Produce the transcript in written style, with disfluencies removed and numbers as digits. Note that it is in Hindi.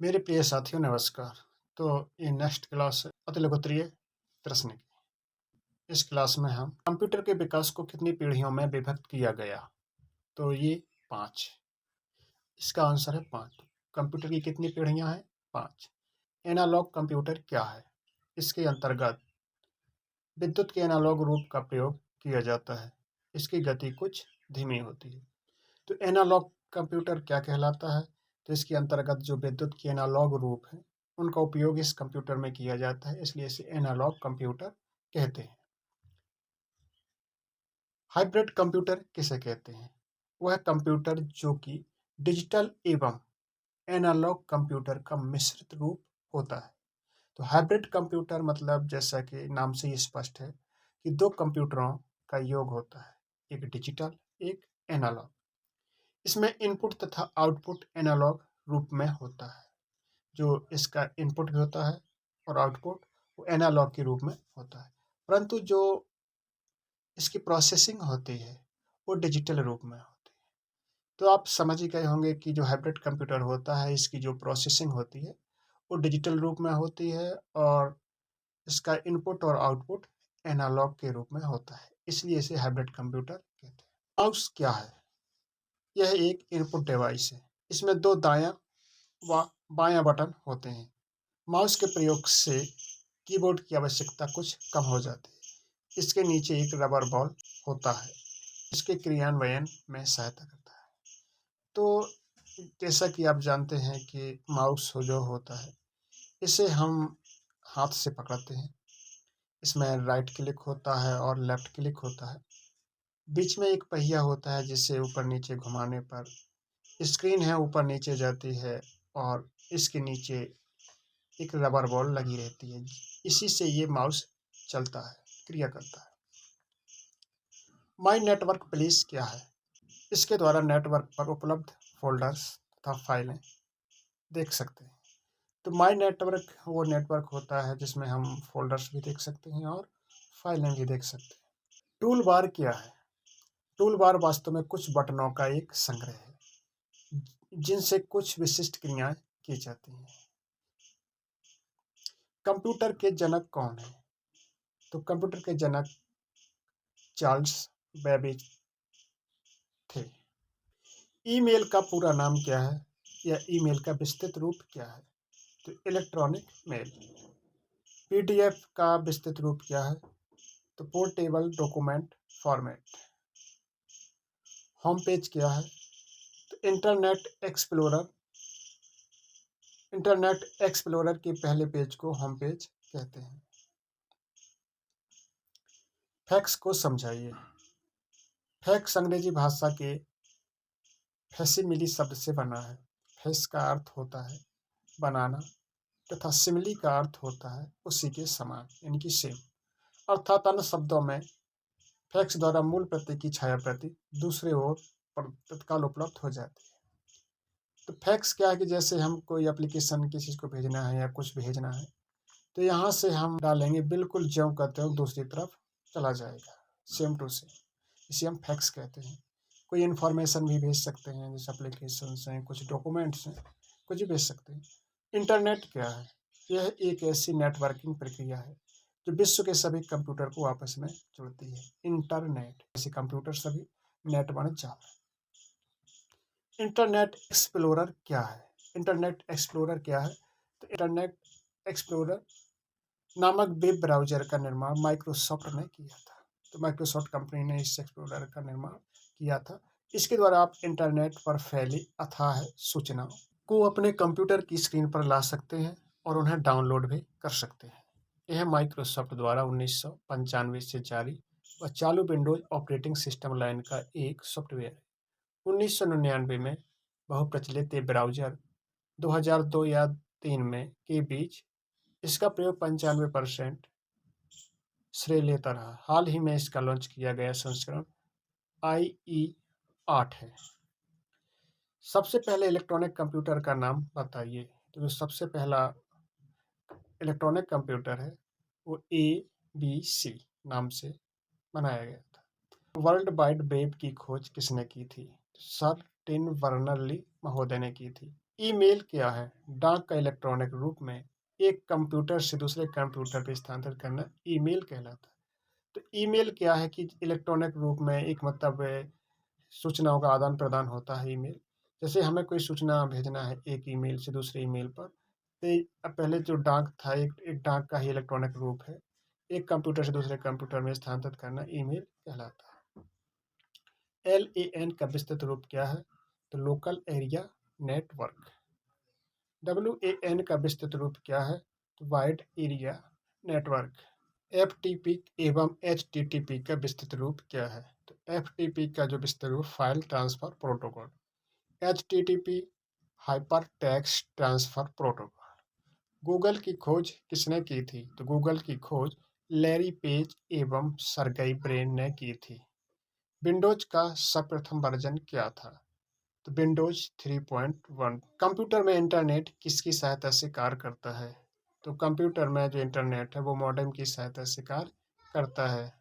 मेरे प्रिय साथियों नमस्कार। तो ये नेक्स्ट क्लास है अति लघुत्तरीय प्रश्न की। इस क्लास में हम कंप्यूटर के विकास को कितनी पीढ़ियों में विभक्त किया गया? तो ये 5। इसका आंसर है 5। कंप्यूटर की कितनी पीढ़ियां हैं? 5। एनालॉग कंप्यूटर क्या है? इसके अंतर्गत विद्युत के एनालॉग रूप का प्रयोग किया जाता है। इसकी गति कुछ धीमी होती है। तो एनालॉग कंप्यूटर क्या कहलाता है? तो इसके अंतर्गत जो विद्युत के एनालॉग रूप हैं उनका उपयोग इस कंप्यूटर में किया जाता है, इसलिए इसे एनालॉग कंप्यूटर कहते हैं। हाइब्रिड कंप्यूटर किसे कहते हैं? वह कंप्यूटर जो कि डिजिटल एवं एनालॉग कंप्यूटर का मिश्रित रूप होता है। तो हाइब्रिड कंप्यूटर मतलब जैसा कि नाम से ही स्पष्ट है कि दो कंप्यूटरों का योग होता है, एक डिजिटल, एक एनालॉग। इसमें इनपुट तथा आउटपुट एनालॉग रूप में होता है। जो इसका इनपुट भी होता है और आउटपुट वो एनालॉग के रूप में होता है, परंतु जो इसकी प्रोसेसिंग होती है वो डिजिटल रूप में होती है। तो आप समझ ही गए होंगे कि जो हाइब्रिड कंप्यूटर होता है इसकी जो प्रोसेसिंग होती है वो डिजिटल रूप में होती है और इसका इनपुट और आउटपुट एनालॉग के रूप में होता है, इसलिए इसे हाइब्रिड कंप्यूटर कहते हैं। माउस क्या है? यह एक इनपुट डिवाइस है। इसमें दो दायां व बायां बटन होते हैं। माउस के प्रयोग से कीबोर्ड की आवश्यकता कुछ कम हो जाती है। इसके नीचे एक रबर बॉल होता है, इसके क्रियान्वयन में सहायता करता है। तो जैसा कि आप जानते हैं कि माउस जो होता है इसे हम हाथ से पकड़ते हैं। इसमें राइट क्लिक होता है और लेफ्ट क्लिक होता है। बीच में एक पहिया होता है जिसे ऊपर नीचे घुमाने पर स्क्रीन है ऊपर नीचे जाती है और इसके नीचे एक रबर बॉल लगी रहती है। इसी से ये माउस चलता है, क्रिया करता है। माई नेटवर्क प्लेस क्या है? इसके द्वारा नेटवर्क पर उपलब्ध फोल्डर्स तथा फाइलें देख सकते हैं। तो माई नेटवर्क वो नेटवर्क होता है जिसमें हम फोल्डर्स भी देख सकते हैं और फाइलें भी देख सकते हैं। टूल बार क्या है? टूल बार वास्तव में कुछ बटनों का एक संग्रह है जिनसे कुछ विशिष्ट क्रियाएं की जाती हैं। कंप्यूटर के जनक कौन है? तो कंप्यूटर के जनक चार्ल्स बेबेज थे। ईमेल का पूरा नाम क्या है या ईमेल का विस्तृत रूप क्या है? तो इलेक्ट्रॉनिक मेल। पीडीएफ का विस्तृत रूप क्या है? तो portable document format. Home page क्या है? तो इंटरनेट एक्सप्लोरर के पहले पेज को होम पेज कहते हैं। फैक्स को समझाइए। फैक्स अंग्रेजी भाषा के फैसिमिली शब्द से बना है। फैक्स का अर्थ होता है बनाना तथा सिमिली का अर्थ होता है उसी के समान, यानी कि सेम। अर्थात अन्य शब्दों में फैक्स द्वारा मूल प्रति की छाया प्रति दूसरे ओर पर तत्काल उपलब्ध हो जाती है। तो फैक्स क्या है कि जैसे हम कोई एप्लीकेशन किसी को भेजना है या कुछ भेजना है तो यहाँ से हम डालेंगे, बिल्कुल ज्यों करते हो दूसरी तरफ चला जाएगा, सेम टू सेम। इसे हम फैक्स कहते हैं। कोई इन्फॉर्मेशन भी भेज सकते हैं, जैसे एप्लीकेशन हैं, कुछ डॉक्यूमेंट्स हैं, कुछ भी भेज सकते हैं। इंटरनेट क्या है? यह एक ऐसी नेटवर्किंग प्रक्रिया है जो विश्व के सभी कंप्यूटर को आपस में जोड़ती है। इंटरनेट ऐसे कंप्यूटर सभी नेट बने जाल। इंटरनेट एक्सप्लोरर क्या है? इंटरनेट एक्सप्लोरर क्या है? तो इंटरनेट एक्सप्लोरर नामक वेब ब्राउज़र का निर्माण माइक्रोसॉफ्ट ने किया था। तो माइक्रोसॉफ्ट कंपनी ने इस एक्सप्लोरर का निर्माण किया था। इसके द्वारा आप इंटरनेट पर फैली अथाह सूचनाओं को अपने कंप्यूटर की स्क्रीन पर ला सकते हैं और उन्हें डाउनलोड भी कर सकते हैं। यह माइक्रोसॉफ्ट द्वारा 1995 से जारी व चालू विंडोज ऑपरेटिंग सिस्टम लाइन का एक सॉफ्टवेयर है। 1999 में बहुप्रचलित ये ब्राउज़र 2002 या 3 में के बीच इसका प्रयोग 95% श्रेय लेता रहा। हाल ही में इसका लॉन्च किया गया संस्करण IE8 है। सबसे पहले इलेक्ट्रॉनिक कंप्यूटर का नाम बताइए। तो जो सबसे पहला इलेक्ट्रॉनिक कंप्यूटर है वो ABC नाम से बनाया गया था। वर्ल्ड वाइड वेब की खोज किसने की थी? सर टिम बर्नर्ली महोदय ने की थी। ईमेल क्या है? डाक का इलेक्ट्रॉनिक रूप में एक कंप्यूटर से दूसरे कंप्यूटर पे स्थानांतरित करना ईमेल कहलाता है। तो ईमेल क्या है कि इलेक्ट्रॉनिक रूप में एक मतलब सूचनाओं का आदान-प्रदान होता है ईमेल। जैसे हमें कोई सूचना भेजना है एक ईमेल से दूसरे ईमेल पर, तो पहले जो डाक था एक डाक का ही इलेक्ट्रॉनिक रूप है। एक कंप्यूटर से दूसरे कंप्यूटर में स्थानांतरित करना ईमेल कहलाता है। LAN का विस्तृत रूप क्या है? तो लोकल एरिया नेटवर्क। WAN का विस्तृत रूप क्या है? तो वाइड एरिया नेटवर्क। FTP एवं HTTP का विस्तृत रूप क्या है? तो FTP का जो विस्तृत रूप file transfer protocol. HTTP hyper text transfer protocol. Google की खोज किसने की थी? तो गूगल की खोज लैरी पेज एवं सर्गेई ब्रिन ने की थी। विंडोज का सर्वप्रथम वर्जन क्या था? तो विंडोज 3.1। कंप्यूटर में इंटरनेट किसकी सहायता से कार्य करता है? तो कंप्यूटर में जो इंटरनेट है वो मॉडेम की सहायता से कार्य करता है।